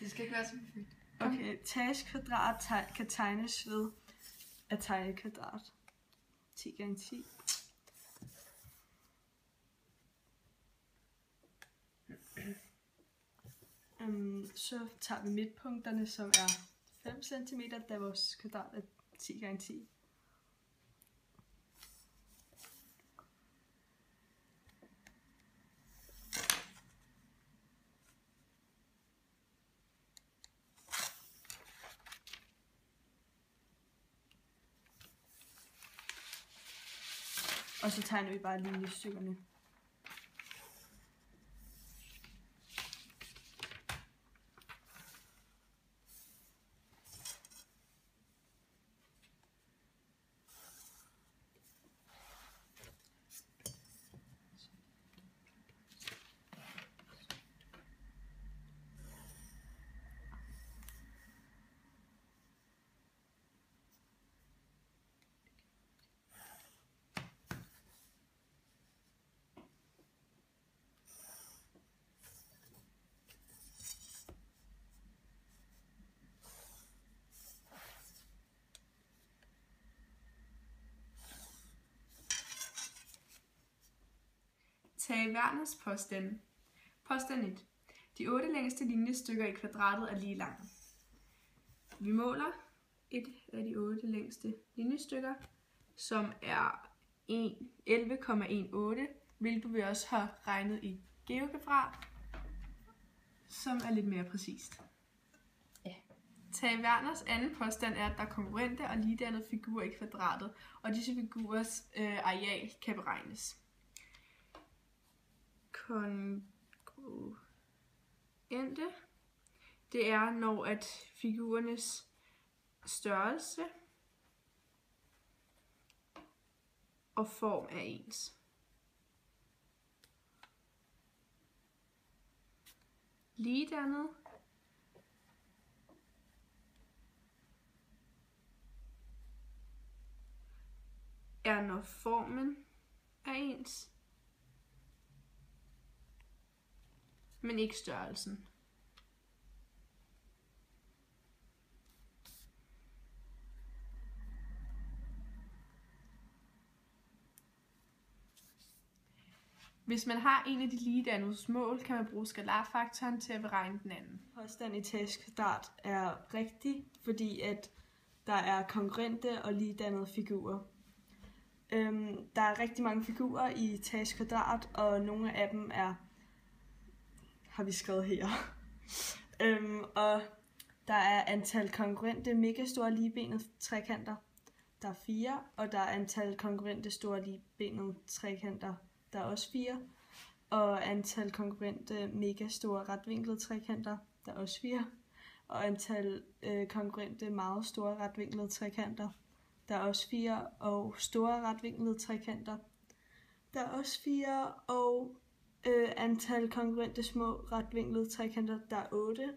Det skal ikke være så perfekt. Okay, etagekvadrat kan tegnes ved at tegne et kvadrat. 10 gange 10. Så tager vi midtpunkterne, som er 5 cm, da vores kvadrat er 10 gange 10. Og så tegner vi bare linjestykkerne. Tage Werners påstande. Påstand 1. De 8 længste linjestykker i kvadratet er lige lange. Vi måler et af de 8 længste linjestykker, som er 11,18, hvilket vi også har regnet i GeoGebra, som er lidt mere præcist. Ja. Tage Werners anden påstand er, at der er kongruente og ligedannede figurer i kvadratet, og disse figurers areal kan beregnes. Kongruente, det er, når at figurernes størrelse og form er ens. Ligedannet er, når formen er ens, men ikke størrelsen. Hvis man har en af de ligedannedes mål, kan man bruge skalarfaktoren til at beregne den anden. Påstand etagekvadrat er rigtig, fordi at der er kongruente og ligedannede figurer. Der er rigtig mange figurer i etagekvadrat, og nogle af dem har vi skrevet her. Og der er antal kongruente megastore ligebenede trekanter, der er 4, og der er antal kongruente store ligebenede trekanter, der er også 4, og antal kongruente megastore retvinklede trekanter, der er også 4, og antal kongruente meget store retvinklede trekanter, der er også 4, og store retvinklede trekanter, der er også 4, og antal kongruente små retvinklede trekanter, der er 8,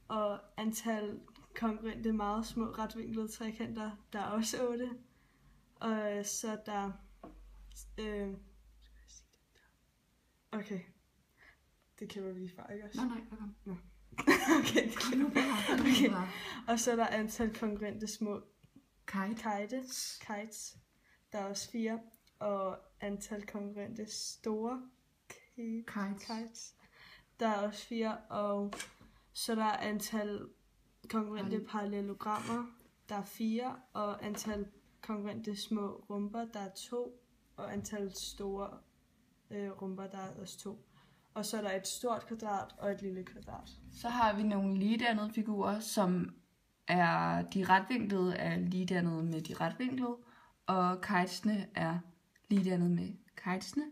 og antal kongruente meget små retvinklede trekanter, der er også 8, og så der okay, det klipper vi lige fra, ikke også? Nej, kom. Nå. Okay, det klipper vi. Okay. Og så er der antal kongruente små kites, der er også 4, og antal kongruente store kites, der er også 4, og så der er antal kongruente parallelogrammer, der er 4, og antal kongruente små rumper, der er 2, og antal store rumper, der er også 2. Og så er der et stort kvadrat og et lille kvadrat. Så har vi nogle ligedannede figurer, som er de retvinklede er ligedannede med de retvinklede, og kitesene er ligedannede med kitesene,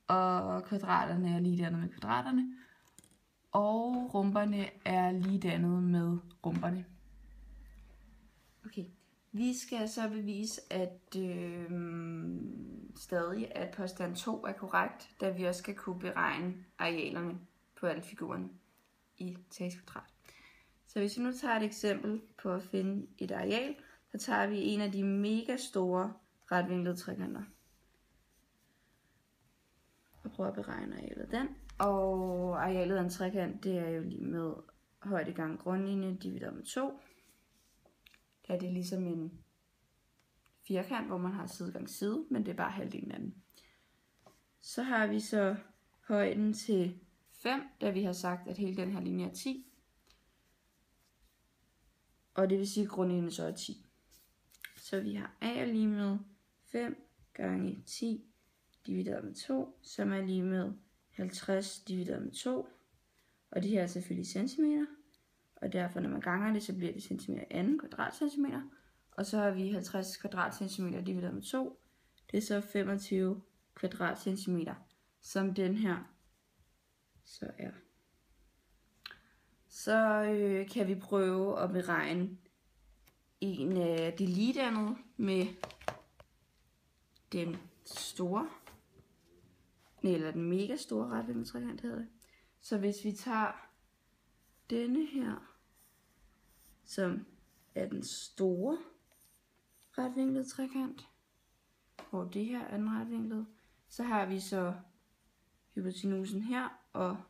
og kvadraterne er ligedannede med kvadraterne, og rumperne er ligedannede med rumperne. Okay, vi skal så bevise, at stadig at påstand 2 er korrekt, da vi også skal kunne beregne arealerne på alle figurerne i etagekvadrat. Så hvis vi nu tager et eksempel på at finde et areal, så tager vi en af de mega store retvinklede trekanter og prøver at beregne arealet af den. Og arealet af en trekant, det er jo lige med højde gange grundlinje divideret med 2. Her er det ligesom en firkant, hvor man har side gange side, men det er bare halvdelen af den. Så har vi så højden til 5, da vi har sagt, at hele den her linje er 10. Og det vil sige, at grundlinjen så er 10. Så vi har A er lige med 5 gange 10 divideret med 2, som er lige med 50 divideret med 2. Og det her er selvfølgelig centimeter. Og derfor, når man ganger det, så bliver det centimeter i 2 kvadratcentimeter. Og så har vi 50 kvadratcentimeter divideret med 2. Det er så 25 kvadratcentimeter, som den her så er. Så kan vi prøve at beregne en af de ligedannede med den store, eller den mega store retvinklede trekant hedder det. Så hvis vi tager denne her, som er den store retvinklede trekant, hvor det her er den retvinklede, så har vi så hypotenusen her, og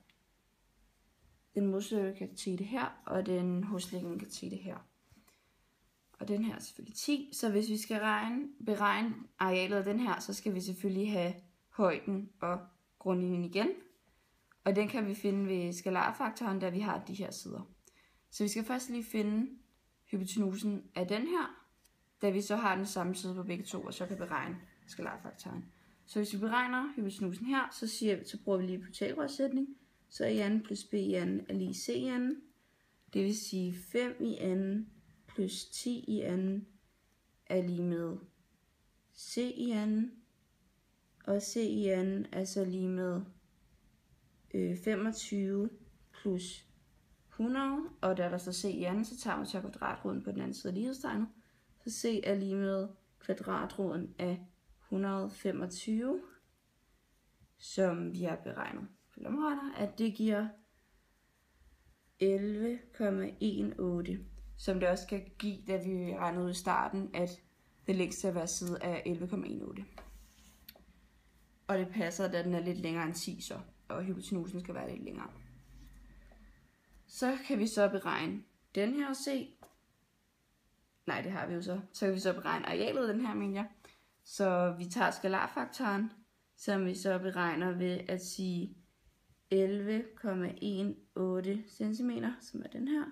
den modsatte katete her, og den hosliggende katete her. Og den her er selvfølgelig 10, så hvis vi skal beregne arealet af den her, så skal vi selvfølgelig have højden og grundlinjen igen. Og den kan vi finde ved skalarfaktoren, da vi har de her sider. Så vi skal først lige finde hypotenusen af den her, da vi så har den samme side på begge to, og så kan beregne skalarfaktoren. Så hvis vi beregner hypotenusen her, så bruger vi lige Pythagoras-sætning. Så i anden plus b i anden er lige c i anden. Det vil sige 5 i anden plus 10 i anden er lige med c i anden. Og c i anden er så lige med 25 plus 100. Og da der står c i anden, så tager man så kvadratroden på den anden side af lighedstegnet. Så c er lige med kvadratroden af 125, som vi har beregnet på lommeregner, at det giver 11,18, som det også skal give, da vi regnede ud i starten, at det længste af hver side er 11,18. Og det passer, da den er lidt længere end 10 så, og hypotenusen skal være lidt længere. Så kan vi så beregne den her C. Nej, det har vi jo så. Så kan vi så beregne arealet af den her, mener jeg. Så vi tager skalarfaktoren, som vi så beregner ved at sige 11,18 cm, som er den her,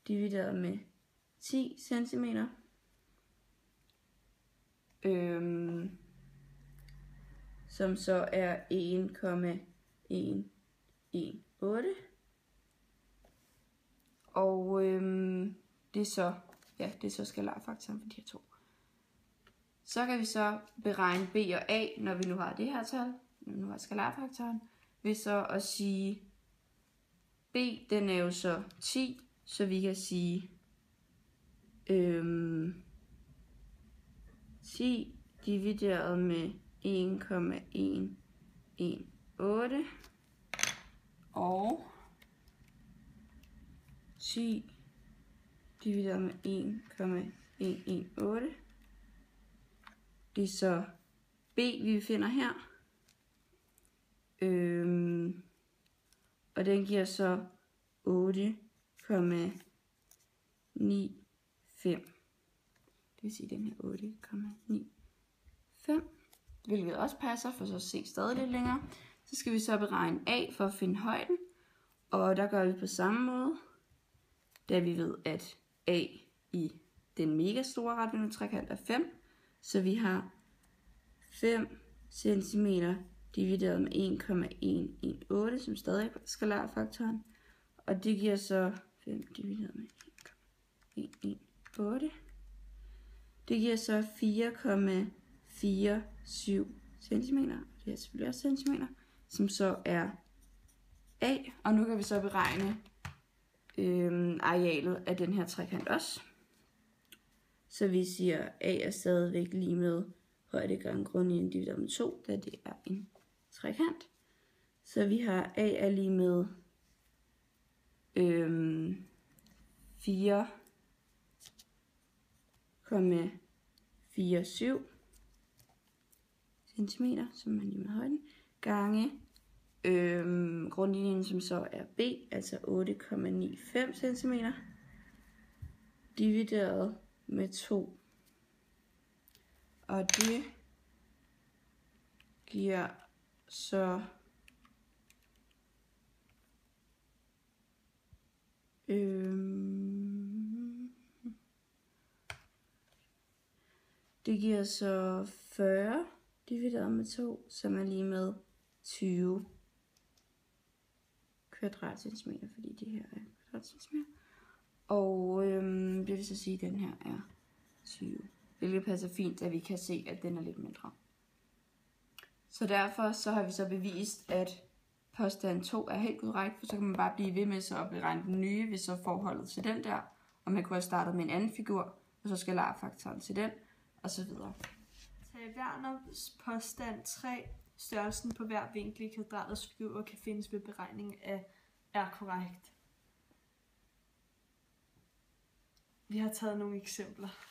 divideret med 10 cm. Som så er 1,118. Og det er så skalarfaktoren for de her to. Så kan vi så beregne B og A, når vi nu har det her tal, når vi nu har skalarfaktoren, ved så at sige, B den er jo så 10, så vi kan sige 10 divideret med 1,118 og 10 divideret med 1,118. Det er så B, vi finder her. Og den giver så 8,95. Det vil sige den her 8,95. Hvilket også passer, for så at se stadig lidt længere. Så skal vi så beregne A for at finde højden. Og der gør vi på samme måde. Da vi ved, at A i den mega store retvinklede trekant er 5. Så vi har 5 cm divideret med 1,118, som stadig er skalarfaktoren. Og det giver så 5 divideret med 1,118. Det giver så 4,47 cm. Det er selvfølgelig også centimeter, som så er A. Og nu kan vi så beregne arealet af den her trekant også. Så vi siger, A er stadigvæk lige med højde gange grundlinjen divideret med 2, da det er en trekant. Så vi har A er lige med 4,47 centimeter, som er lige med højden, gange grundlinjen, som så er B, altså 8,95 cm, divideret med 2. Og det giver så det giver så 40 divideret med 2, som er lige med 20 kvadratcentimeter, fordi det her er kvadratcentimeter. Og det vil så sige, at den her er 20. Hvilket passer fint, at vi kan se, at den er lidt mindre. Så derfor så har vi så bevist, at påstand 2 er helt korrekt, for så kan man bare blive ved med så at beregne den nye, hvis så forholdet til den der. Og man kunne have startet med en anden figur, og så skalarfaktoren til den, og så videre. Tage Werners påstand 3. Størrelsen på hver vinkel i kvadratets figur kan findes ved beregning af er korrekt. Vi har taget nogle eksempler.